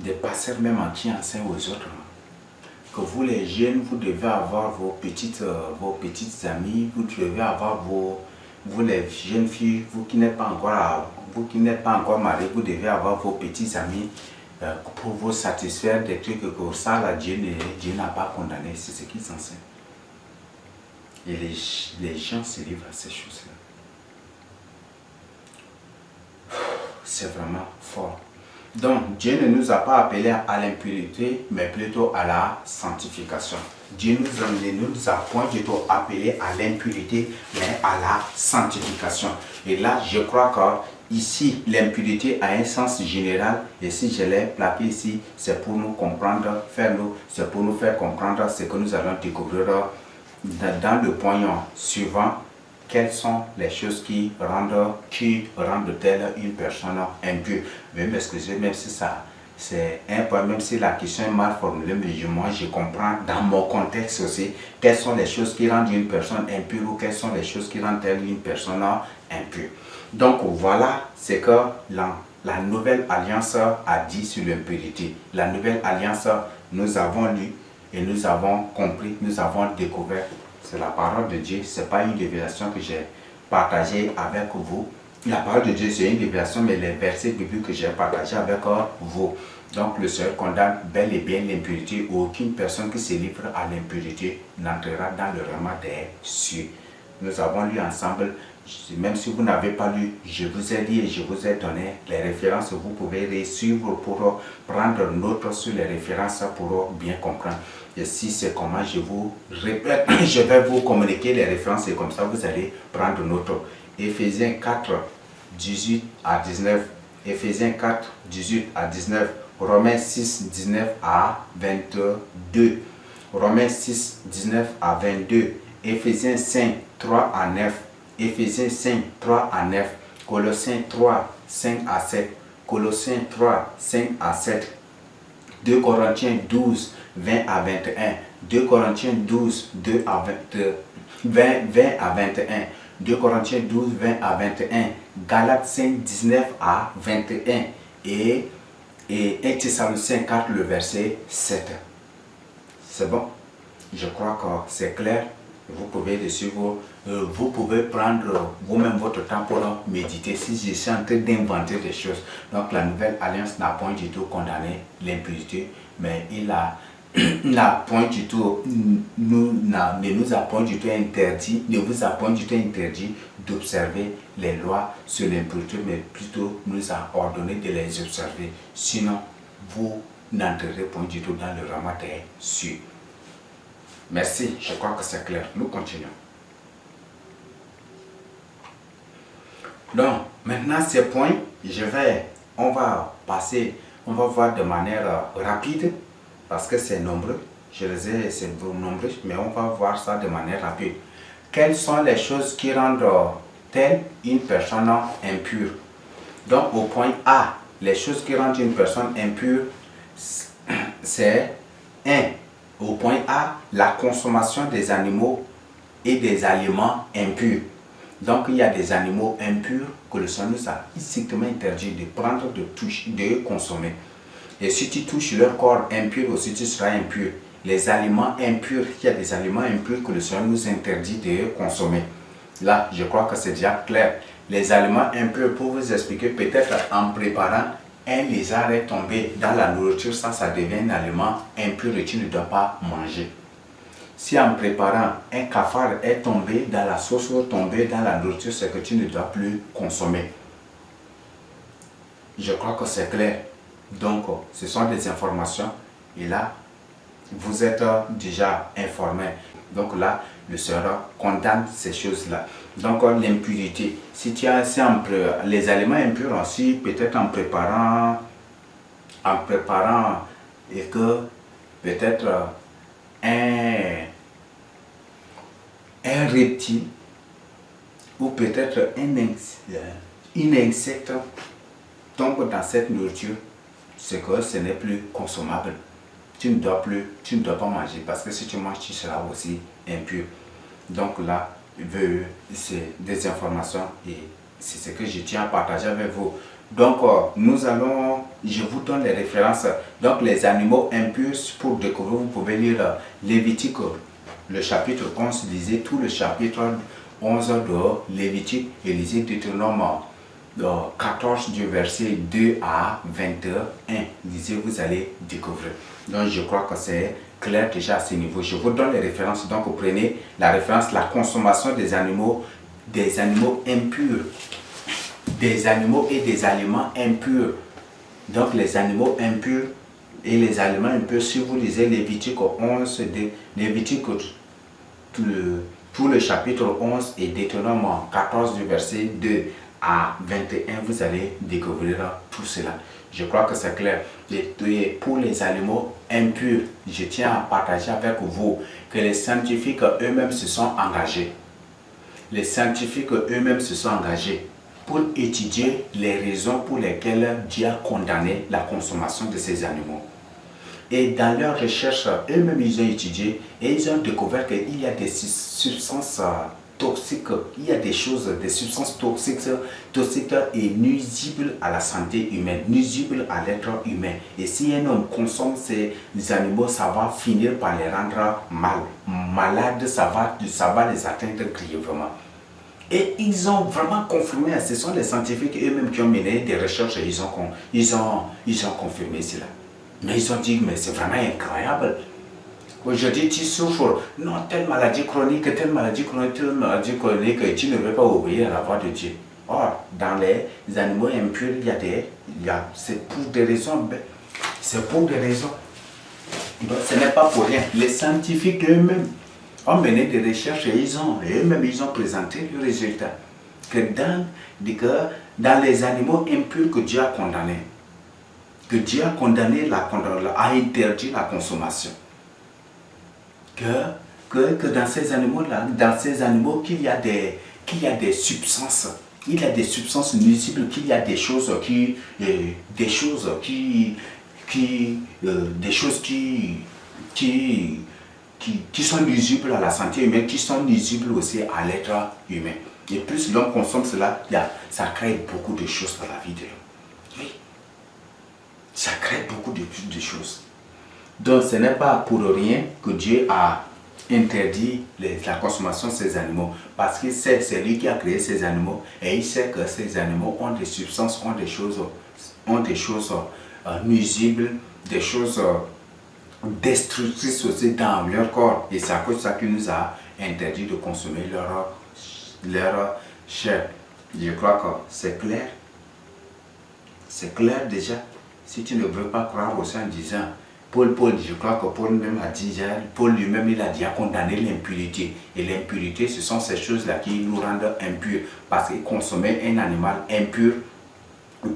des pasteurs même qui enseignent aux autres. Que vous les jeunes, vous devez avoir vos petites amies, vous devez avoir vous les jeunes filles, vous qui n'êtes pas encore mariés, vous devez avoir vos petits amis pour vous satisfaire des trucs que ça, là, Dieu n'a pas condamné. C'est ce qu'ils enseignent. Et les gens se livrent à ces choses-là. C'est vraiment fort. Donc, Dieu ne nous a pas appelés à l'impureté, mais plutôt à la sanctification. Dieu ne nous a point du tout appelés à l'impureté, mais à la sanctification. Et là, je crois que ici, l'impureté a un sens général. Et si je l'ai plaqué ici, c'est pour nous comprendre, c'est pour nous faire comprendre ce que nous allons découvrir dans le point suivant. Quelles sont les choses qui rendent telle une personne impure? Veuillez m'excuser, même si ça c'est un point, même si la question est mal formulée, mais moi je comprends dans mon contexte aussi quelles sont les choses qui rendent une personne impure ou quelles sont les choses qui rendent telle une personne impure. Donc voilà ce que la nouvelle alliance a dit sur l'impurité. La nouvelle alliance, nous avons lu et nous avons compris, nous avons découvert. C'est la parole de Dieu, ce n'est pas une révélation que j'ai partagée avec vous. La parole de Dieu, c'est une révélation, mais les versets bibliques que j'ai partagés avec vous. Donc le Seigneur condamne bel et bien l'impureté. Aucune personne qui se livre à l'impureté n'entrera dans le royaume des cieux. Nous avons lu ensemble, même si vous n'avez pas lu, je vous ai dit et je vous ai donné les références. Vous pouvez les suivre pour prendre note sur les références pour bien comprendre. Et si c'est comment je vous répète, je vais vous communiquer les références et comme ça vous allez prendre note. Éphésiens 4, 18 à 19. Éphésiens 4, 18 à 19. Romains 6, 19 à 22. Romains 6, 19 à 22. Éphésiens 5, 3 à 9. Éphésiens 5, 3 à 9. Colossiens 3, 5 à 7. Colossiens 3, 5 à 7. 2 Corinthiens 12, 20 à 21. 2 Corinthiens 12, 2 à 20 à 21. 2 Corinthiens 12, 20 à 21. Galates 5, 19 à 21. Et 1 Thessaloniciens 4, le verset 7. C'est bon? Je crois que c'est clair. Vous pouvez le suivre. Vous pouvez prendre vous-même votre temps pour méditer si je suis en train d'inventer des choses. Donc la nouvelle alliance n'a point du tout condamné l'impureté, mais n'a point du tout, ne nous a point du tout interdit, ne vous a point du tout interdit d'observer les lois sur l'impureté, mais plutôt nous a ordonné de les observer. Sinon, vous n'entrerez point du tout dans le royaume des cieux. Merci, je crois que c'est clair. Nous continuons. Donc, maintenant ces points, on va voir de manière rapide, parce que c'est nombreux. C'est nombreux, mais on va voir ça de manière rapide. Quelles sont les choses qui rendent telle une personne impure? Donc, au point A, les choses qui rendent une personne impure, c'est 1. Au point A, la consommation des animaux et des aliments impurs. Donc il y a des animaux impurs que le Seigneur nous a strictement interdit de prendre, de consommer. Et si tu touches leur corps impur aussi, tu seras impur. Les aliments impurs, il y a des aliments impurs que le Seigneur nous interdit de consommer. Là, je crois que c'est déjà clair. Les aliments impurs, pour vous expliquer, peut-être en préparant, un lézard est tombé dans la nourriture, ça devient un aliment impur et tu ne dois pas manger. Si en préparant, un cafard est tombé dans la sauce ou tombé dans la nourriture, c'est que tu ne dois plus consommer. Je crois que c'est clair. Donc, ce sont des informations et là, vous êtes déjà informé. Donc là, le Seigneur condamne ces choses-là. Donc l'impurité, si tu as les aliments impurs aussi, peut-être en préparant et que peut-être un reptile ou peut-être un insecte tombe dans cette nourriture, c'est que ce n'est plus consommable. Tu ne dois pas manger parce que si tu manges, tu seras aussi impur. Donc là, c'est des informations et c'est ce que je tiens à partager avec vous. Donc, je vous donne les références. Donc, les animaux impurs, pour découvrir, vous pouvez lire Lévitique, le chapitre 11, lisez tout le chapitre 11 de Lévitique et lisez Deutéronome 14 du verset 2 à 21. Lisez, vous allez découvrir. Donc, je crois que c'est clair déjà à ce niveau. Je vous donne les références. Donc, vous prenez la référence, la consommation des animaux impurs. Des animaux et des aliments impurs. Donc, les animaux impurs et les aliments impurs, si vous lisez Lévitique 11, Lévitique, tout le chapitre 11 et Deutéronome 14 du verset 2 à 21, vous allez découvrir tout cela. Je crois que c'est clair. Et pour les animaux impurs, je tiens à partager avec vous que les scientifiques eux-mêmes se sont engagés. Les scientifiques eux-mêmes se sont engagés pour étudier les raisons pour lesquelles Dieu a condamné la consommation de ces animaux. Et dans leurs recherches, eux-mêmes ils ont étudié et ils ont découvert qu'il y a des substances toxiques, il y a des substances toxiques et nuisibles à la santé humaine, nuisibles à l'être humain. Et si un homme consomme ces animaux, ça va finir par les rendre malades, ça va les atteindre grièvement. Et ils ont vraiment confirmé, ce sont les scientifiques eux-mêmes qui ont mené des recherches et ils ont confirmé cela. Mais ils ont dit, mais c'est vraiment incroyable. Aujourd'hui, tu souffres, non, telle maladie chronique, et tu ne veux pas obéir à la voix de Dieu. Or, dans les animaux impurs, c'est pour des raisons. C'est pour des raisons. Donc, ce n'est pas pour rien. Les scientifiques eux-mêmes ont mené des recherches et eux-mêmes ils ont présenté le résultat. Que dans les animaux impurs que Dieu a condamnés, que Dieu a condamné, a interdit la consommation. Que dans ces animaux-là, qu'il y a des substances, il y a des substances nuisibles, qu'il y a des choses qui sont nuisibles à la santé humaine, qui sont nuisibles aussi à l'être humain. Et plus l'homme consomme cela, ça crée beaucoup de choses dans la vie de l'homme. Oui. Ça crée beaucoup de choses. Donc ce n'est pas pour rien que Dieu a interdit la consommation de ces animaux. Parce qu'il sait, c'est lui qui a créé ces animaux. Et il sait que ces animaux ont des substances, ont des choses nuisibles, des choses destructrices aussi dans leur corps. Et c'est à cause de ça qu'il nous a interdit de consommer leur chair. Je crois que c'est clair. C'est clair déjà. Si tu ne veux pas croire aussi en disant, Paul, je crois que Paul même a dit, Paul lui-même il a déjà condamné l'impurité. Et l'impurité, ce sont ces choses-là qui nous rendent impurs. Parce que consommer un animal impur,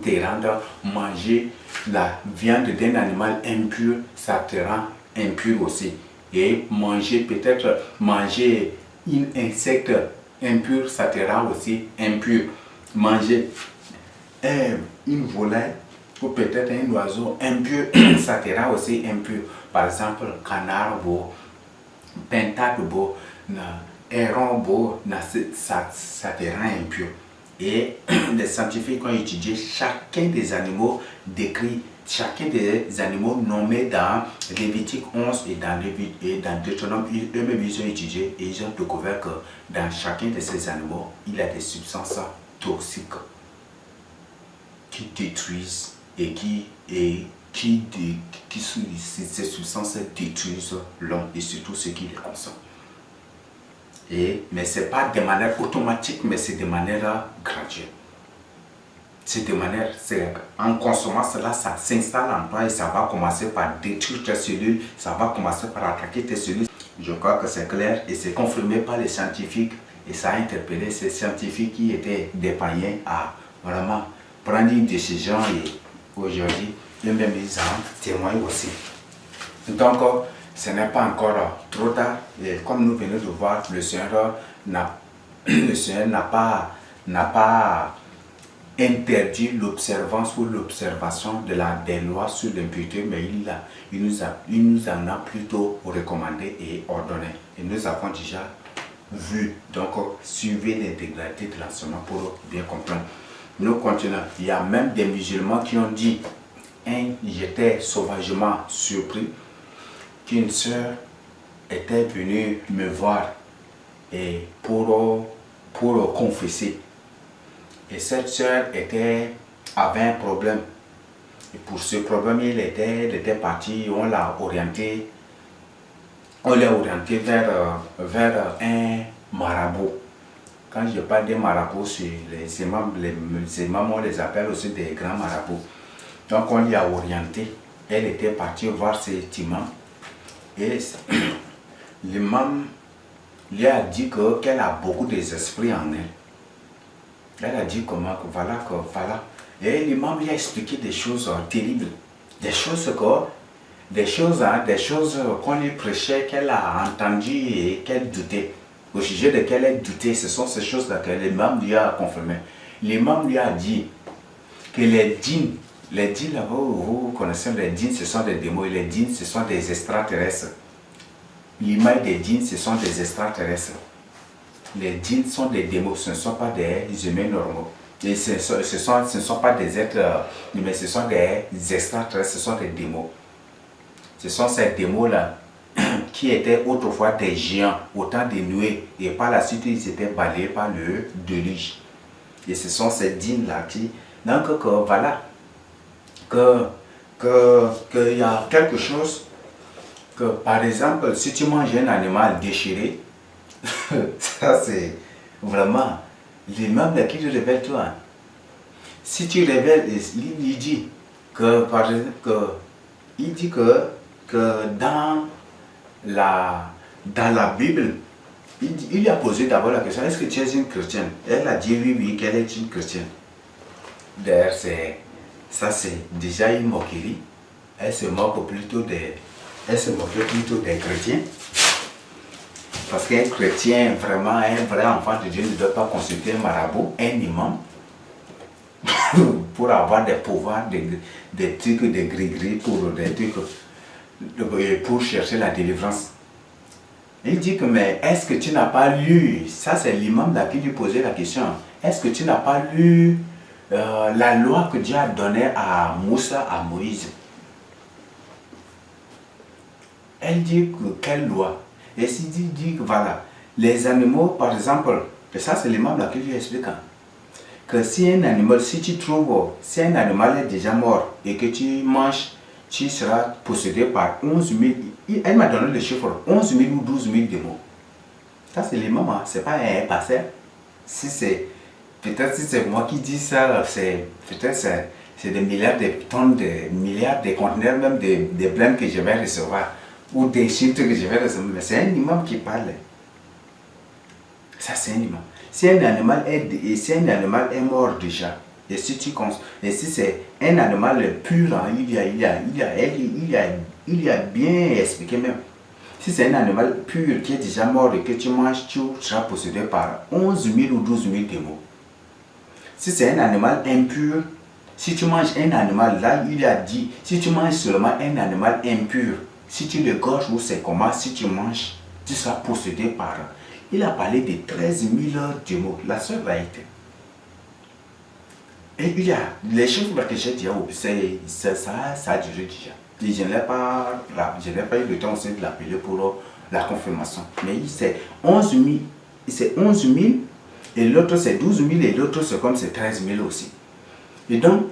te rend manger la viande d'un animal impur, ça te rend impur aussi. Et peut-être manger un insecte impur, ça te rend aussi impur. Manger une volaille ou peut-être un oiseau impur, ça te rend aussi impur. Par exemple, canard beau, pintade beau, héron beau, ça te rend impur. Et les scientifiques ont étudié chacun des animaux décrits, chacun des animaux nommés dans Lévitique 11 et dans Deutéronome, eux-mêmes ils ont étudié et ils ont découvert que dans chacun de ces animaux, il y a des substances toxiques qui détruisent et ces substances détruisent l'homme et surtout ceux qui les consomment. Mais ce n'est pas de manière automatique, mais c'est de manière graduelle. C'est de manière, en consommant cela, ça s'installe en toi et ça va commencer par détruire tes cellules, ça va commencer par attaquer tes cellules. Je crois que c'est clair et c'est confirmé par les scientifiques et ça a interpellé ces scientifiques qui étaient des païens à vraiment prendre une décision et aujourd'hui, eux-mêmes ils en témoignent aussi. Donc, ce n'est pas encore trop tard et comme nous venons de voir, le Seigneur n'a pas interdit l'observance ou l'observation des lois sur l'impureté, mais il nous en a plutôt recommandé et ordonné. Et nous avons déjà vu, donc suivez l'intégralité de l'enseignement pour bien comprendre. Nous continuons. Il y a même des musulmans qui ont dit, j'étais sauvagement surpris qu'une sœur était venue me voir et pour confesser. Et cette sœur avait un problème. Et pour ce problème, elle était partie, on l'a orienté vers un marabout. Quand je parle des marabouts, les imams, on les appelle aussi des grands marabouts. Donc on l'y a orienté. Elle était partie voir cet imam. Et l'imam lui a dit qu'elle a beaucoup d'esprit en elle. Elle a dit comment, voilà. Et l'imam lui a expliqué des choses terribles. Des choses qu'on lui prêchait, qu'elle a entendues et qu'elle doutait. Au sujet desquelles elle doutait, ce sont ces choses-là que l'imam lui a confirmé. L'imam lui a dit que les djinns, là, vous connaissez les djinns, ce sont des démons, et les djinns, ce sont des extraterrestres. L'image des djinns, ce sont des extraterrestres. Les djinns sont des démons, ce ne sont pas des humains normaux. Et ce ne sont pas des êtres humains, ce sont des extraterrestres, ce sont des démons. Ce sont ces démons-là qui étaient autrefois des géants, au temps des Noé, et par la suite ils étaient balayés par le déluge. Et ce sont ces djinns-là qui... Donc voilà, qu'il y a quelque chose que, par exemple, si tu manges un animal déchiré, ça c'est vraiment l'imam qui te révèle toi. Si tu révèles, il dit que, par exemple, que dans la Bible, il lui a posé d'abord la question, est-ce que tu es une chrétienne? Elle a dit oui, qu'elle est une chrétienne. D'ailleurs, ça c'est déjà une moquerie. Elle se moque plutôt des chrétiens. Parce qu'un chrétien, vraiment un vrai enfant de Dieu, ne doit pas consulter un marabout, un imam, pour avoir des pouvoirs, des trucs, des gris-gris, pour chercher la délivrance. Il dit que, mais est-ce que tu n'as pas lu, ça c'est l'imam là qui lui posait la question, est-ce que tu n'as pas lu la loi que Dieu a donnée à Moussa, à Moïse? Elle dit que quelle loi? Et s'il dit que voilà, les animaux par exemple, et ça c'est l'imam là qui lui explique, que si un animal, si un animal est déjà mort et que tu manges, tu seras possédé par 11 000, elle m'a donné le chiffre, 11 000 ou 12 000 démons. Ça c'est l'imam, hein, c'est pas un passé. Peut-être si c'est moi qui dis ça, peut-être c'est des milliards de tonnes, des milliards de conteneurs, même des blêmes que je vais recevoir, ou des chiffres que je vais recevoir, mais c'est un imam qui parle. Ça c'est un imam. Si un animal est mort déjà, et si c'est un animal pur, hein, il y a bien expliqué même. Si c'est un animal pur qui est déjà mort et que tu manges, tu seras possédé par 11 000 ou 12 000 démons. Si c'est un animal impur, si tu manges un animal, là il a dit, si tu manges seulement un animal impur, si tu le gorges ou c'est comment, si tu manges, tu seras possédé par... Il a parlé de 13 000 démons, la seule vérité. Et il y a les chiffres que j'ai dit, ça a duré déjà. Et je n'ai pas eu le temps aussi de l'appeler pour la confirmation. Mais c'est 11 000, et l'autre c'est 12 000, et l'autre c'est comme c'est 13 000 aussi. Et donc,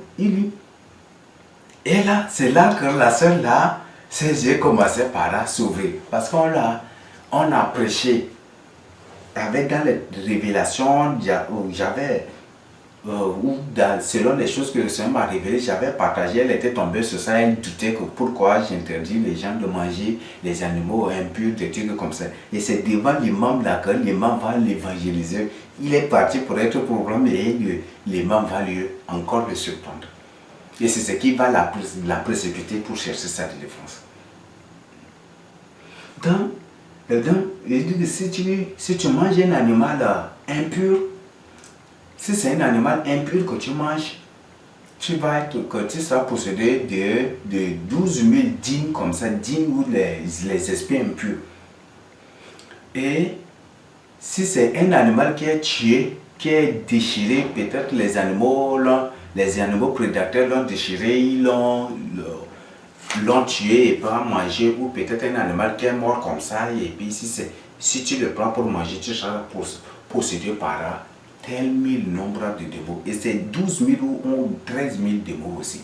et là, c'est là que la sœur là, ses yeux commençaient par s'ouvrir. Parce qu'on a prêché. Avec dans les révélations, j'avais, selon les choses que le Seigneur m'a révélées, j'avais partagé, elle était tombée sur ça, elle doutait que pourquoi j'interdis les gens de manger les animaux impurs, des trucs comme ça. Et c'est devant l'imam là que l'imam va l'évangéliser. Il est parti pour être programmé et l'imam va lui encore le surprendre. Et c'est ce qui va la précipiter pour chercher sa délivrance. Donc, il dit que si tu manges un animal impur, si c'est un animal impur que tu manges, tu seras possédé de 12 000 djinns comme ça, djinns ou les esprits impurs. Et si c'est un animal qui est tué, qui est déchiré, peut-être les animaux prédateurs l'ont déchiré, ils l'ont tué et pas manger, ou peut-être un animal qui est mort comme ça, et puis si tu le prends pour manger, tu seras possédé par tel mille nombre de démons. Et c'est 12 000 ou 13 000 démons aussi.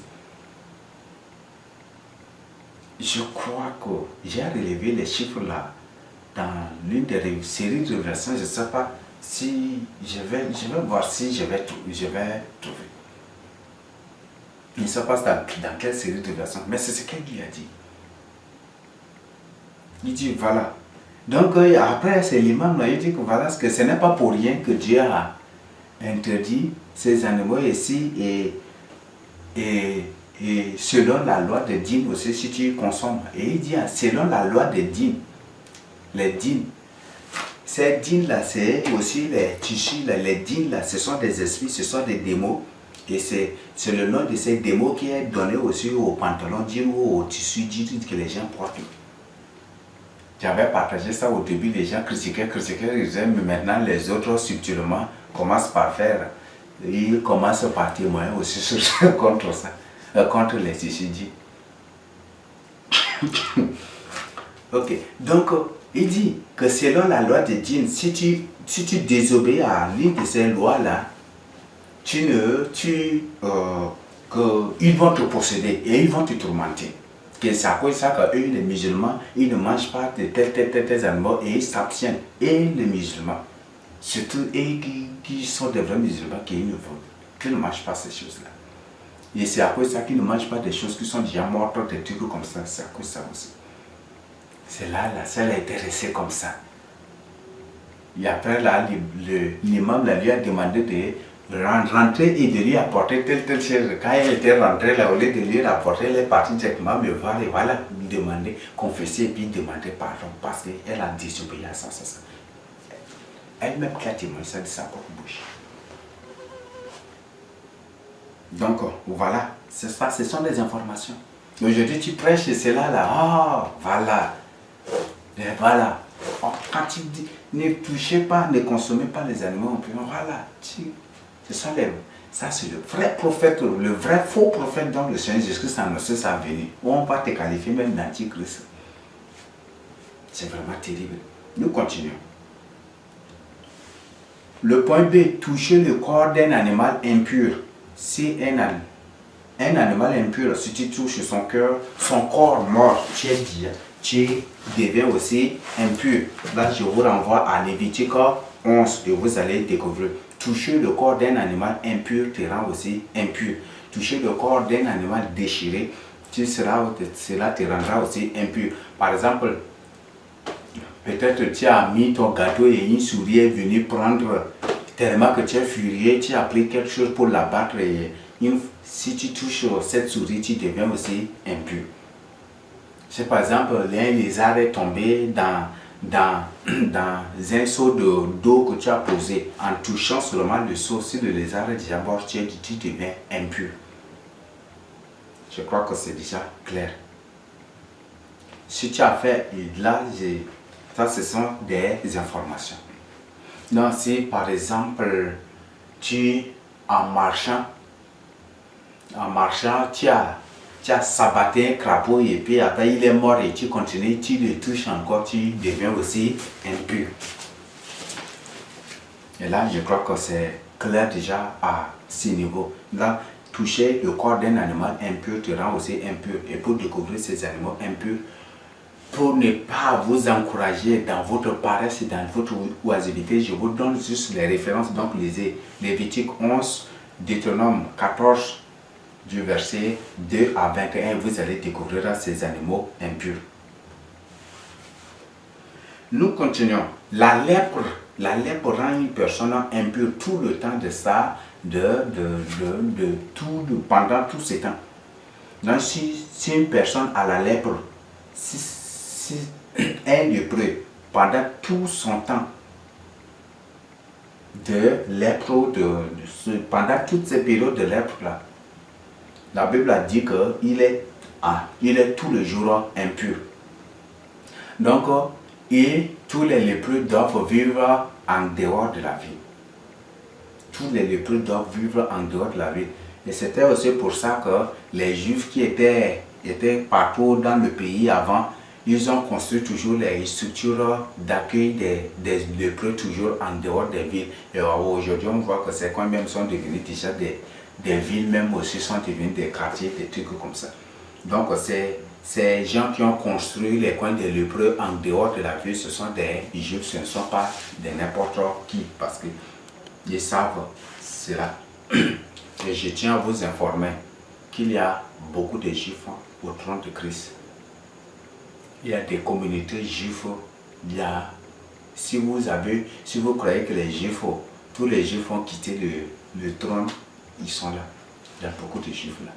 Je crois que j'ai relevé les chiffres là dans l'une des séries de versions. Je ne sais pas si je vais voir si je vais trouver. Il ne sait pas dans quelle série de versions, mais c'est ce qu'il lui a dit. Il dit voilà. Donc après c'est l'imam là, il dit que voilà, que ce n'est pas pour rien que Dieu a interdit ces animaux ici et selon la loi des dîmes aussi si tu consommes. Et il dit selon la loi des dîmes, les dîmes, ces dîmes là c'est aussi les tissus là, les dîmes là, ce sont des esprits, ce sont des démons. Et c'est le nom de ces démons qui est donné aussi aux pantalons dîmes ou aux tissus dîmes que les gens portent. J'avais partagé ça au début, les gens critiquaient, ils disaient, mais maintenant les autres subtilement commencent par faire, ils commencent par témoigner aussi contre ça, contre les tissus dits. Ok, donc il dit que selon la loi de djinns, si tu désobéis à l'une de ces lois-là, ils vont te posséder et ils vont te tourmenter. C'est à cause de ça qu'eux, les musulmans, ils ne mangent pas de tels animaux et ils s'abstiennent. Et les musulmans, surtout eux qui sont des vrais musulmans, qui ne mangent pas ces choses-là. Et c'est à cause de ça qu'ils ne mangent pas des choses qui sont déjà mortes, des trucs comme ça. C'est à cause de ça aussi. C'est là, la seule a été restée comme ça. Et après, là, l'imam lui a demandé de rentrer et de lui apporter telle chose. Quand elle était rentrée là, au lieu de lui rapporter, elle est partie directement me voir et voilà, lui demander, confesser et puis demander pardon parce qu'elle a désobéi à ça. Elle-même qui a témoigné ça de sa propre bouche. Donc voilà, c'est ça, ce sont des informations. Aujourd'hui tu prêches et c'est là, voilà. Et voilà. Quand tu dis, ne touchez pas, ne consommez pas les animaux, voilà, ça c'est le vrai prophète, le vrai faux prophète dont le Seigneur Jésus-Christ a annoncé sa venue. On va te qualifier même d'antichrist. C'est vraiment terrible. Nous continuons. Le point B, toucher le corps d'un animal impur. Si un animal impur, si tu touches son corps mort, tu deviens aussi impur. Là, je vous renvoie à Lévitique 11 et vous allez découvrir. Toucher le corps d'un animal impur te rend aussi impur. Toucher le corps d'un animal déchiré, cela te rendra aussi impur. Par exemple, peut-être tu as mis ton gâteau et une souris est venue prendre, tellement que tu es furieux, tu as pris quelque chose pour l'abattre et si tu touches cette souris, tu deviens aussi impur. Si par exemple, un lézard est tombé dans un seau d'eau que tu as posé, en touchant seulement le seau, si le lézard est déjà mort, tu deviens impur. Je crois que c'est déjà clair. Si tu as fait, là, ça ce sont des informations. Donc si par exemple, en marchant, tu as sabatté un crapaud et puis après il est mort et tu continues, tu le touches encore, tu deviens aussi impur. Et là, je crois que c'est clair déjà à ce niveau. Là, toucher le corps d'un animal impur te rend aussi impur. Et pour découvrir ces animaux impurs, pour ne pas vous encourager dans votre paresse et dans votre oisiveté, je vous donne juste les références. Donc, lisez Lévitique 11, Deutéronome 14, du verset 2 à 21, vous allez découvrir ces animaux impurs. Nous continuons. La lèpre rend une personne impure tout le temps de ça, pendant tous ces temps. Donc si une personne a la lèpre, si un lépreux, pendant tout son temps de lèpre, pendant toutes ces périodes de lèpre là, la Bible a dit qu'il est tout le jour impur. Donc, et tous les lépreux doivent vivre en dehors de la ville. tous les lépreux doivent vivre en dehors de la ville. Et c'était aussi pour ça que les Juifs qui étaient partout dans le pays avant, ils ont construit toujours les structures d'accueil des lépreux toujours en dehors des villes. Et aujourd'hui, on voit que ces coins même sont devenus déjà des villes, même aussi sont devenus des quartiers, des trucs comme ça. Donc, ces gens qui ont construit les coins des lépreux en dehors de la ville, ce sont des Juifs, ce ne sont pas de n'importe qui, parce qu'ils savent cela. Et je tiens à vous informer qu'il y a beaucoup de Juifs au trône de Christ. Il y a des communautés juives. Si vous croyez que les Juifs, tous les Juifs ont quitté le trône, ils sont là. Il y a beaucoup de Juifs là.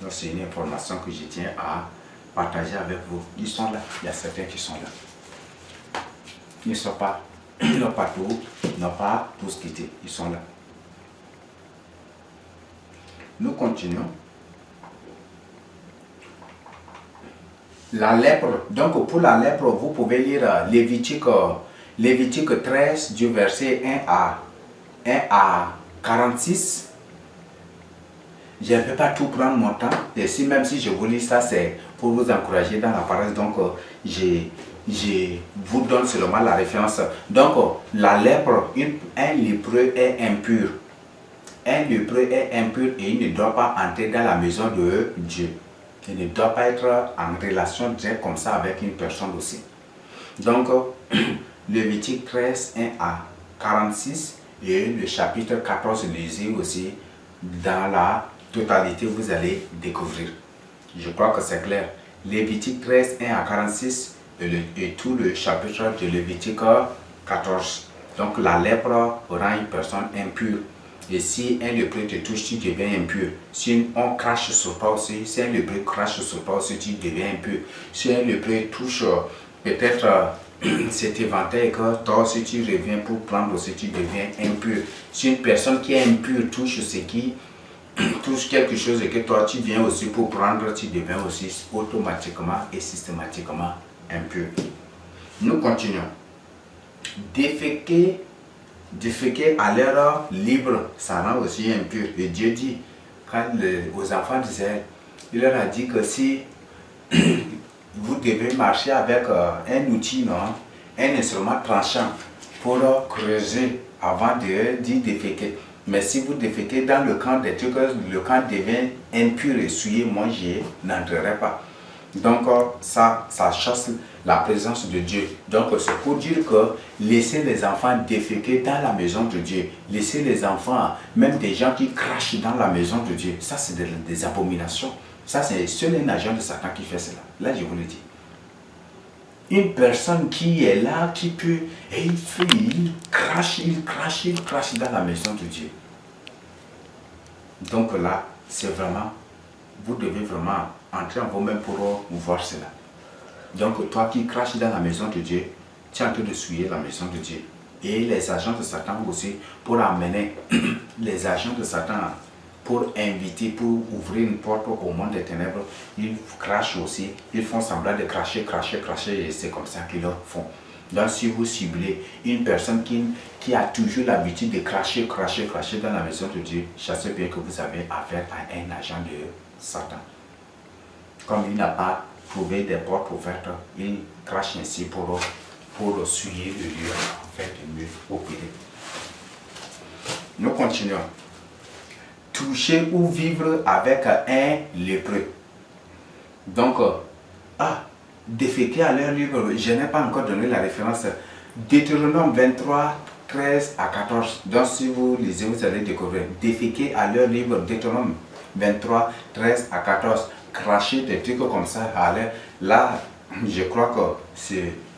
Donc c'est une information que je tiens à partager avec vous. Ils sont là. Il y a certains qui sont là. Ils ne sont pas, ils n'ont pas tout, ils n'ont pas tous quitté. Ils sont là. Nous continuons. La lèpre. Donc pour la lèpre, vous pouvez lire Lévitique 13 du verset 1 à 46. Je ne peux pas tout prendre mon temps. Et même si je vous lis ça, c'est pour vous encourager dans la parole. Donc je vous donne seulement la référence. Donc la lèpre, un lépreux est impur. Un lépreux est impur et il ne doit pas entrer dans la maison de Dieu. Il ne doit pas être en relation directe comme ça avec une personne aussi. Donc, Lévitique 13, 1 à 46 et le chapitre 14, lisez aussi dans la totalité, vous allez découvrir. Je crois que c'est clair. Lévitique 13, 1 à 46 et tout le chapitre de Lévitique 14. Donc, la lèpre rend une personne impure. Et si un lépreux te touche, tu deviens impur. Si on crache sur toi aussi, si un lépreux crache sur toi aussi, tu deviens impur. Si un lépreux touche peut-être cet éventail que toi aussi tu reviens pour prendre aussi, tu deviens impur. Si une personne qui est impure touche ce qui touche quelque chose et que toi tu viens aussi pour prendre, tu deviens aussi automatiquement et systématiquement impur. Nous continuons. Déféquer à l'heure libre, ça rend aussi impur. Et Dieu dit, aux enfants d'Israël, il leur a dit que si vous devez marcher avec un outil, non, un instrument tranchant pour creuser avant d'y déféquer. Mais si vous déféquez dans le camp des trucs, le camp devient impur et souillé, moi je n'entrerai pas. Donc ça chasse la présence de Dieu. Donc c'est pour dire que laissez les enfants déféquer dans la maison de Dieu. Laissez les enfants, même des gens qui crachent dans la maison de Dieu. Ça c'est des abominations. Ça c'est seul un agent de Satan qui fait cela. Là je vous le dis. Une personne qui est là, qui peut, et il crache dans la maison de Dieu. Donc là, c'est vraiment, vous devez vraiment entrer en vous-même pour voir cela. Donc toi qui craches dans la maison de Dieu, tu es en train de souiller la maison de Dieu. Et les agents de Satan aussi, pour amener les agents de Satan, pour inviter, pour ouvrir une porte au monde des ténèbres, ils crachent aussi, ils font semblant de cracher, et c'est comme ça qu'ils le font. Donc si vous ciblez une personne qui a toujours l'habitude de cracher dans la maison de Dieu, sachez bien que vous avez affaire à un agent de Satan. Comme il n'a pas trouvé des portes ouvertes, il crache ainsi pour souiller le lieu afin de mieux opérer. Nous continuons. Toucher ou vivre avec un lépreux. Donc, déféquer à l'heure libre, je n'ai pas encore donné la référence. Deutéronome 23, 13 à 14. Donc, si vous lisez, vous allez découvrir. Déféquer à l'heure libre, Deutéronome 23, 13 à 14. Cracher des trucs comme ça à l'air. Là, je crois que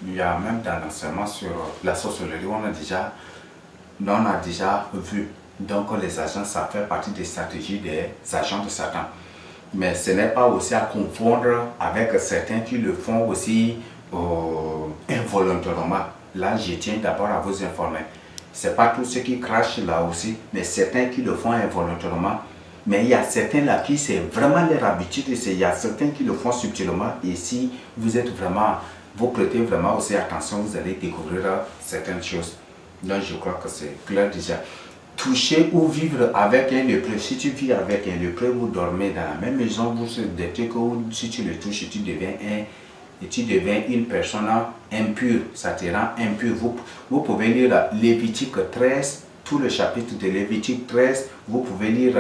il y a même dans l'enseignement sur la sorcellerie, on a déjà vu. Donc les agents, ça fait partie des stratégies des agents de Satan. Mais ce n'est pas aussi à confondre avec certains qui le font aussi involontairement. Là, je tiens d'abord à vous informer. Ce n'est pas tous ceux qui crachent là aussi, mais certains qui le font involontairement. Mais il y a certains là qui c'est vraiment leur habitude, il y a certains qui le font subtilement. Et si vous êtes vraiment, vous prêtez vraiment aussi attention, vous allez découvrir certaines choses. Donc je crois que c'est clair déjà. toucher ou vivre avec un lépreux. Si tu vis avec un lépreux, vous dormez dans la même maison, vous que si tu le touches, tu deviens une personne impure. Ça te rend impur. Vous pouvez lire Lévitique 13, tout le chapitre de Lévitique 13. Vous pouvez lire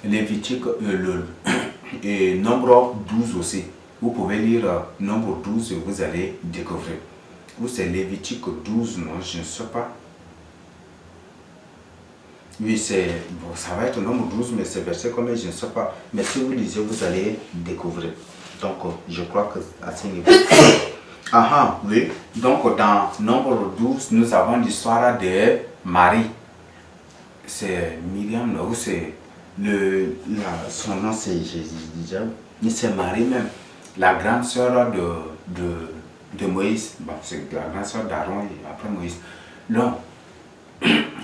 Lévitique et Nombre 12 aussi. Vous pouvez lire Nombre 12 et vous allez découvrir. Ou c'est Lévitique 12, non, je ne sais pas. Oui, bon, ça va être Nombre 12, mais c'est verset combien, je ne sais pas. Mais si vous lisez, vous allez découvrir. Donc, je crois que à ce niveau. Oui. Donc, dans Nombre 12, nous avons l'histoire de Marie. C'est Myriam, ou c'est son nom, c'est Jésus déjà. C'est Marie même, la grande sœur de Moïse. Bon, c'est la grande sœur d'Aaron et après Moïse. Donc,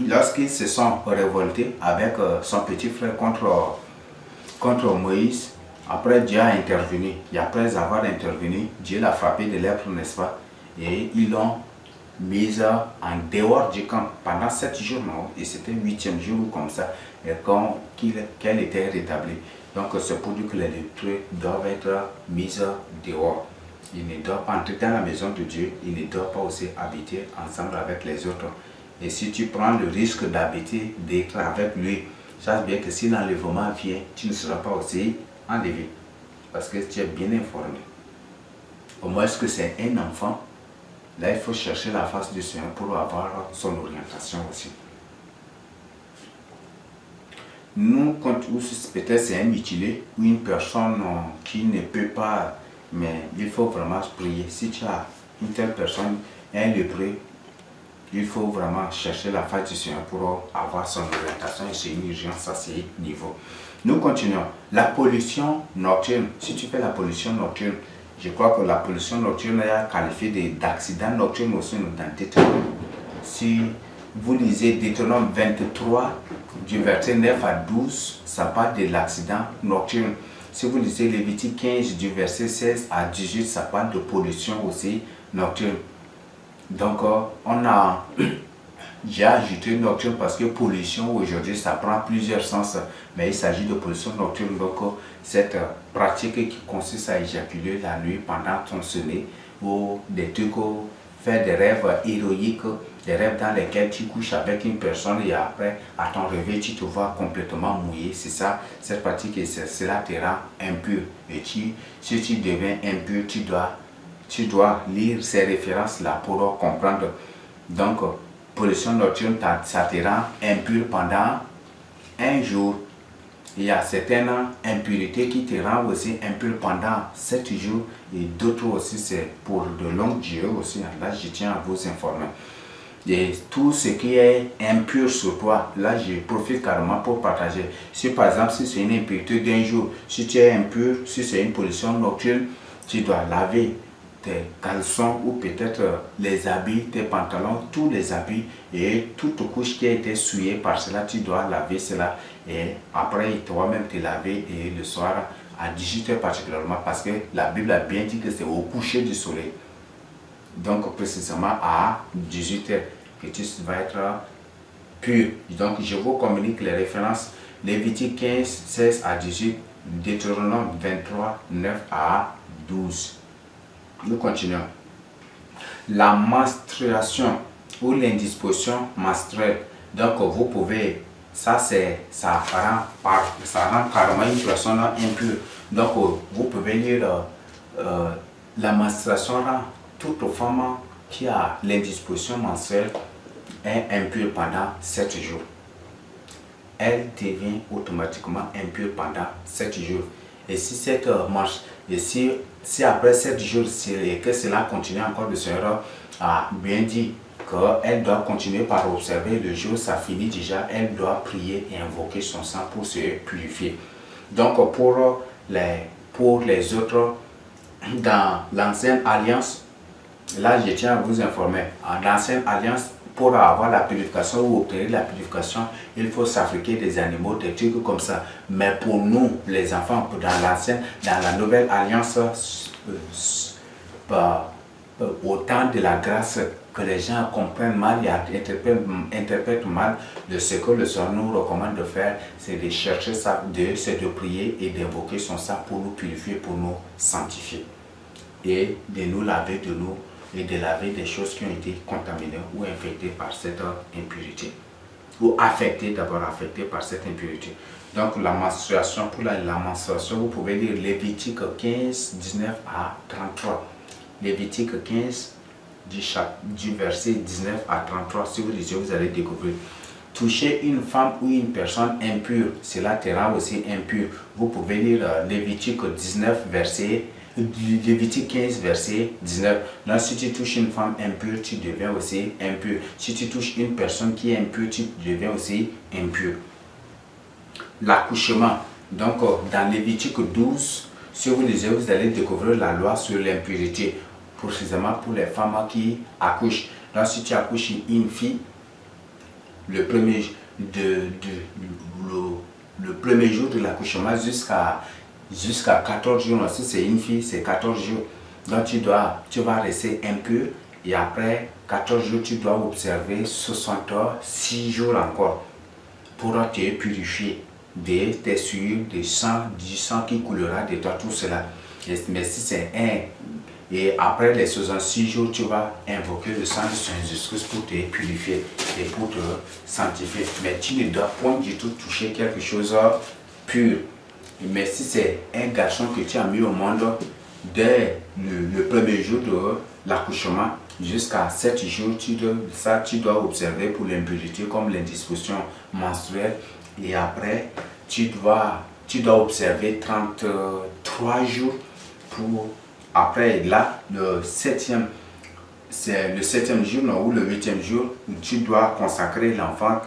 lorsqu'ils se sont révoltés avec son petit frère contre Moïse, après Dieu a intervenu. Et après avoir intervenu, Dieu l'a frappé de lèpre, n'est-ce pas? Et ils l'ont mise en dehors du camp pendant 7 jours, non? Et c'était le 8e jour ou comme ça, qu'elle était rétablie. Donc c'est pour dire que les lépreux doivent être mis dehors. Ils ne doivent pas entrer dans la maison de Dieu, ils ne doivent pas aussi habiter ensemble avec les autres. Et si tu prends le risque d'habiter, d'être avec lui, sache bien que si l'enlèvement vient, tu ne seras pas aussi enlevé. Parce que tu es bien informé. Au moins, est-ce que c'est un enfant? Là, il faut chercher la face du Seigneur pour avoir son orientation aussi. Nous, peut-être c'est un mutilé ou une personne qui ne peut pas, mais il faut vraiment prier. Si tu as une telle personne, un lépreux, il faut vraiment chercher la face du Seigneur pour avoir son orientation et c'est une urgence à ce niveau. Nous continuons. La pollution nocturne. Si tu fais la pollution nocturne, je crois que la pollution nocturne est qualifiée d'accident nocturne aussi dans Deutéronome. Si vous lisez Deutéronome 23, du verset 9 à 12, ça parle de l'accident nocturne. Si vous lisez Lévitique 15, du verset 16 à 18, ça parle de pollution aussi nocturne. Donc, j'ai ajouté nocturne parce que pollution aujourd'hui, ça prend plusieurs sens, mais il s'agit de pollution nocturne. Donc, cette pratique qui consiste à éjaculer la nuit pendant ton sommeil ou des trucs, faire des rêves héroïques, des rêves dans lesquels tu couches avec une personne et après, à ton réveil, tu te vois complètement mouillé. C'est ça, cette pratique, et cela te rend impur. Et si tu deviens impur, tu dois lire ces références-là pour comprendre. Donc, pollution nocturne, ça te rend impur pendant un jour. Il y a certaines impurités qui te rendent aussi impur pendant 7 jours et d'autres aussi c'est pour de longues durées aussi. Là, je tiens à vous informer. Et tout ce qui est impur sur toi, là, je profite carrément pour partager. Si par exemple, si c'est une impureté d'un jour, si tu es impur, si c'est une pollution nocturne, tu dois laver tes caleçons ou peut-être les habits, tes pantalons, tous les habits et toute couche qui a été souillée par cela, tu dois laver cela et après toi-même te laver et le soir à 18h particulièrement parce que la Bible a bien dit que c'est au coucher du soleil. Donc précisément à 18h que tu vas être pur. Donc je vous communique les références Lévitique 15, 16 à 18, Deutéronome 23, 9 à 12. Nous continuons. La menstruation ou l'indisposition menstruelle. Donc vous pouvez, ça rend carrément une personne impure. Donc vous pouvez lire la menstruation rend toute femme qui a l'indisposition menstruelle est impure pendant 7 jours. Elle devient automatiquement impure pendant 7 jours. Et si cette marche, et si après 7 jours, et que cela continue encore, le Seigneur a bien dit qu'elle doit continuer par observer le jour, ça finit déjà, elle doit prier et invoquer son sang pour se purifier. Donc pour les autres, dans l'ancienne alliance, là je tiens à vous informer, en l'ancienne alliance, pour avoir la purification ou obtenir la purification, il faut s'affriquer des animaux, des trucs comme ça. Mais pour nous, les enfants, dans la nouvelle alliance, au temps de la grâce, que les gens comprennent mal et interprètent mal de ce que le Seigneur nous recommande de faire, c'est de chercher ça, de prier et d'invoquer son sang pour nous purifier, pour nous sanctifier. Et de nous laver de nous et de laver des choses qui ont été contaminées ou infectées par cette impurité. Ou d'abord affectées par cette impurité. Donc la menstruation, pour la menstruation, vous pouvez lire Lévitique 15, 19 à 33. Lévitique 15, du verset 19 à 33, si vous lisez, vous allez découvrir. Toucher une femme ou une personne impure, cela te rend aussi impur. Vous pouvez lire Lévitique 15, verset 19. Là, si tu touches une femme impure, tu deviens aussi impur. Si tu touches une personne qui est impure, tu deviens aussi impur. L'accouchement. Donc, dans Lévitique 12, si vous lisez, vous allez découvrir la loi sur l'impurité, précisément pour les femmes qui accouchent. Donc, si tu accouches une fille, le premier jour de l'accouchement jusqu'à 14 jours, si c'est une fille, c'est 14 jours. Donc, tu vas rester impur et après 14 jours, tu dois observer 66 jours encore pour te purifier de tes souillures, du sang qui coulera de toi, tout cela. Mais si c'est et après les 66 jours, tu vas invoquer le sang du Seigneur Jésus-Christ pour te purifier et pour te sanctifier. Mais tu ne dois point du tout toucher quelque chose de pur. Mais si c'est un garçon que tu as mis au monde dès le premier jour de l'accouchement jusqu'à 7 jours, tu dois observer pour l'impurité comme l'indisposition menstruelle. Et après, tu dois observer 33 jours pour... Après, là, le septième jour ou le 8e jour, tu dois consacrer l'enfant,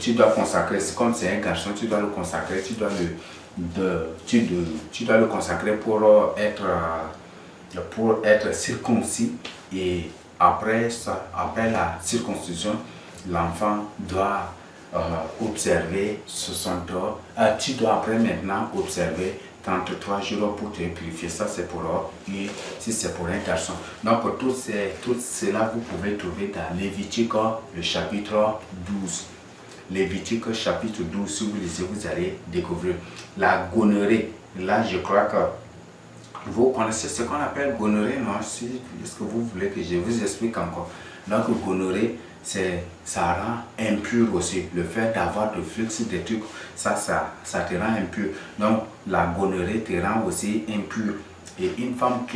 tu dois consacrer, c'est comme c'est un garçon, tu dois le consacrer, tu dois le consacrer pour être circoncis. Et après la circoncision, l'enfant doit observer 60 heures. Tu dois après maintenant observer 33 jours pour te purifier. Ça, c'est pour lui, si c'est pour un garçon. Donc, tout cela, vous pouvez trouver dans Lévitique, le chapitre 12. Lévitique, chapitre 12, si vous lisez, vous allez découvrir la gonorrhée. Là, je crois que vous connaissez ce qu'on appelle gonorrhée, non? Est-ce que vous voulez que je vous explique encore? Donc, gonorrhée, ça rend impur aussi. Le fait d'avoir de flux, des trucs, ça te rend impur. Donc, la gonorrhée te rend aussi impur. Et une femme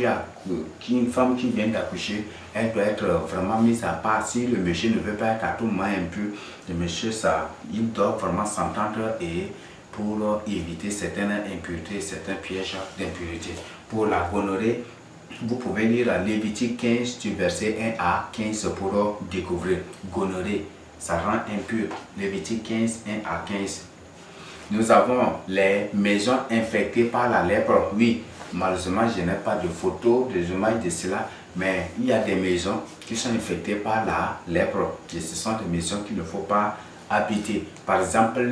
qui vient d'accoucher, elle doit être vraiment mise à part. Si le monsieur ne veut pas être à tout moment impur, le monsieur, il doit vraiment s'entendre et pour éviter certaines impuretés, certains pièges d'impurité. Pour la gonorrhée, vous pouvez lire Lévitique 15 du verset 1 à 15 pour découvrir. Gonorrhée, ça rend impur. Lévitique 15, 1 à 15. Nous avons les maisons infectées par la lèpre. Oui, malheureusement, je n'ai pas de photos, des images de cela, mais il y a des maisons qui sont infectées par la lèpre. Et ce sont des maisons qu'il ne faut pas habiter. Par exemple,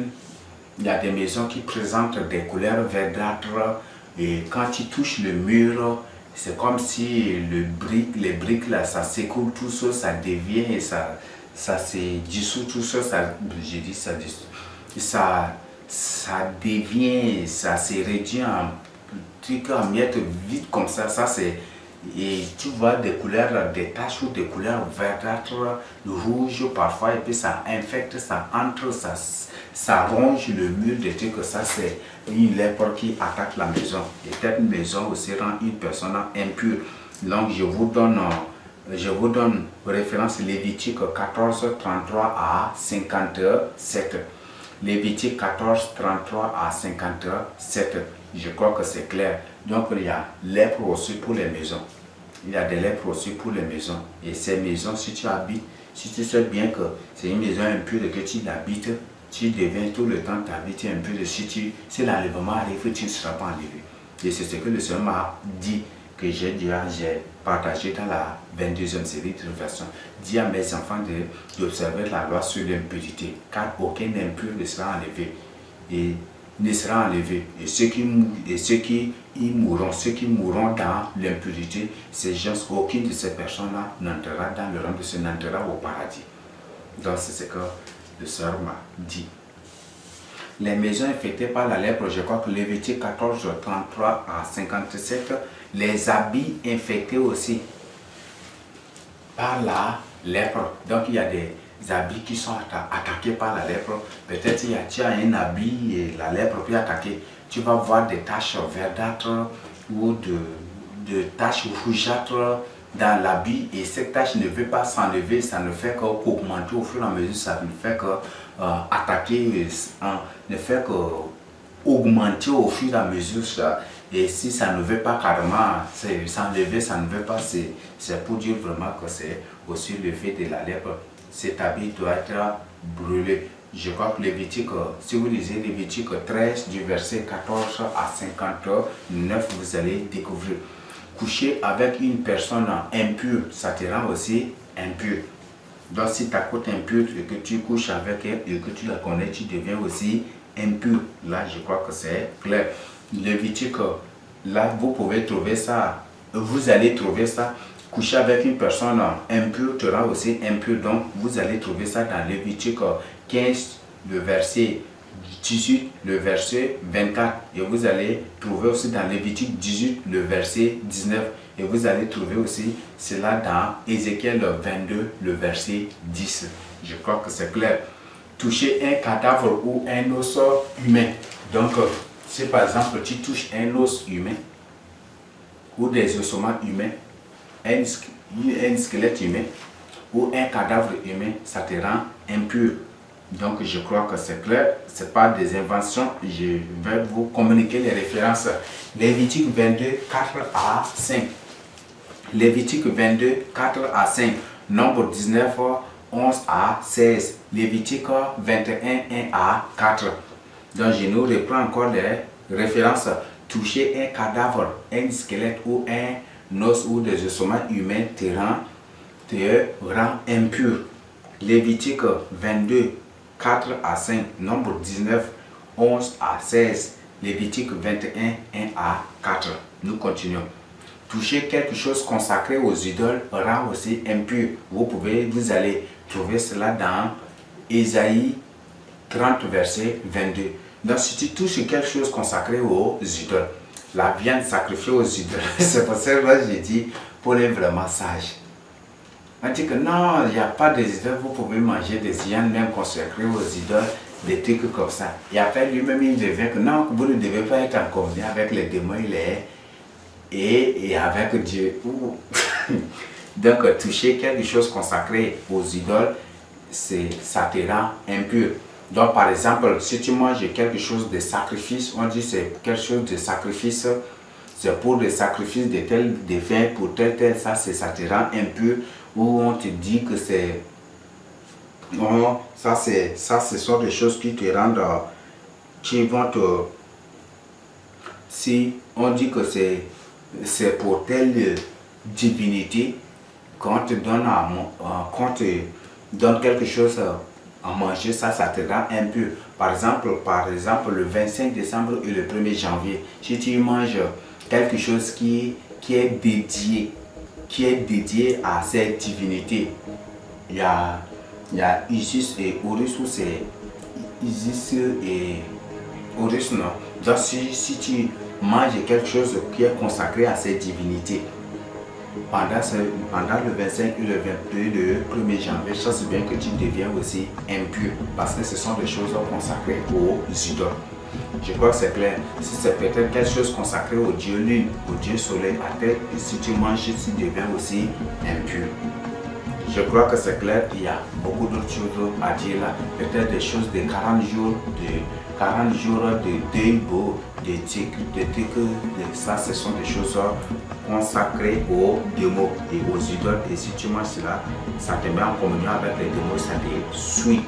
il y a des maisons qui présentent des couleurs verdâtres et quand tu touches le mur, c'est comme si les briques là, ça s'écoule tout ça, ça devient et ça se dissout tout ça, j'ai dit ça dissout. Ça devient, ça se réduit en trucs en miettes vite comme ça, et tu vois des couleurs, des taches ou des couleurs verdâtres, rouges parfois, et puis ça infecte, ça entre, ça ronge le mur des trucs, ça c'est une lèpre qui attaque la maison. Et cette maison aussi rend une personne impure. Donc je vous donne référence Lévitique 14, 33 à 57. Lévitique 14, 33 à 57. Je crois que c'est clair. Donc il y a lèpre aussi pour les maisons. Il y a des lèpres aussi pour les maisons. Et ces maisons, si tu habites, si tu sais bien que c'est une maison impure et que tu l'habites, tu deviens tout le temps t'habiter impur. Si l'enlèvement arrive, tu ne seras pas enlevé. Et c'est ce que le Seigneur m'a dit, que j'ai partagé dans la 22e série de révélations. Dis à mes enfants d'observer la loi sur l'impurité, car aucun impur ne sera enlevé. Et ne sera enlevé. Et ceux qui mourront dans l'impurité, ces gens, aucune de ces personnes-là n'entrera dans le royaume de Dieu, n'entrera au paradis. Donc c'est ce que le Seigneur m'a dit. Les maisons infectées par la lèpre, je crois que Lévitique 14, 33 à 57, les habits infectés aussi par la lèpre. Donc il y a des habits qui sont attaqués par la lèpre. Peut-être tu as un habit et la lèpre peut attaquer. Tu vas voir des taches verdâtres ou de taches rougeâtres dans l'habit, et cette tache ne veut pas s'enlever, ça ne fait qu'augmenter au fur et à mesure, ça ne fait qu'attaquer, ne fait qu'augmenter au fur et à mesure. Et si ça ne veut pas carrément s'enlever, ça ne veut pas, c'est pour dire vraiment que c'est aussi le fait de la lèpre. Cet habit doit être brûlé. Je crois que Lévitique, si vous lisez Lévitique 13 du verset 14 à 59, vous allez découvrir. Coucher avec une personne impure, ça te rend aussi impur. Donc si ta côte impure et que tu couches avec elle et que tu la connais, tu deviens aussi impur. Là, je crois que c'est clair. Lévitique, là, vous pouvez trouver ça. Vous allez trouver ça. Coucher avec une personne impure te rend aussi impur. Donc, vous allez trouver ça dans Lévitique 15, le verset 18, le verset 24. Et vous allez trouver aussi dans Lévitique 18, le verset 19. Et vous allez trouver aussi cela dans Ézéchiel 22, le verset 10. Je crois que c'est clair. Toucher un cadavre ou un os humain. Donc, si par exemple tu touches un os humain ou des ossements humains, un squelette humain ou un cadavre humain, ça te rend impur. Donc je crois que c'est clair, ce n'est pas des inventions, je vais vous communiquer les références. Lévitique 22, 4 à 5. Lévitique 22, 4 à 5. Nombre 19, 11 à 16. Lévitique 21, 1 à 4. Donc je nous reprends encore les références. Toucher un cadavre, un squelette ou un os ou des ossements humains te rend impur. Lévitique 22, 4 à 5, nombre 19, 11 à 16, Lévitique 21, 1 à 4. Nous continuons. Toucher quelque chose consacré aux idoles rend aussi impur. Vous allez trouver cela dans Ésaïe 30, verset 22. Donc si tu touches quelque chose consacré aux idoles, la viande sacrifiée aux idoles, c'est pour ça que j'ai dit, pour les vraiment sages. On dit que non, il n'y a pas de idoles, vous pouvez manger des viandes même consacrées aux idoles, des trucs comme ça. Et après lui-même, il devient que non, vous ne devez pas être en communion avec les démons et avec Dieu. Donc, toucher quelque chose consacré aux idoles, ça te rend impur. Donc, par exemple, si tu manges quelque chose de sacrifice, on dit c'est quelque chose de sacrifice, c'est pour le sacrifice de tel défunt, pour tel, ça te rend impur. Ou on te dit que c'est... Non, ça, ce sont des choses qui te rendent... qui vont te... Si on dit que c'est pour telle divinité, quand on te donne quelque chose à manger, ça te rend impur. Par exemple, le 25 décembre et le 1er janvier, si tu manges quelque chose qui est dédié à cette divinité, il y a Isis et Horus, ou c'est Isis et Horus, non? Donc si tu manges quelque chose qui est consacré à cette divinité, pendant le 25 et le 22 le 1er janvier, ça c'est bien que tu deviens aussi impur, parce que ce sont des choses consacrées aux idoles. Je crois que c'est clair. Si c'est peut-être quelque chose consacré au dieu lune, au dieu soleil, à terre, et si tu manges, tu deviens aussi impur. Je crois que c'est clair. Il y a beaucoup d'autres choses à dire là. Peut-être des choses de 40 jours, de deuil beau, ça, ce sont des choses consacrées aux démons et aux idoles. Et si tu manges cela, ça te met en communion avec les démons, ça te suit.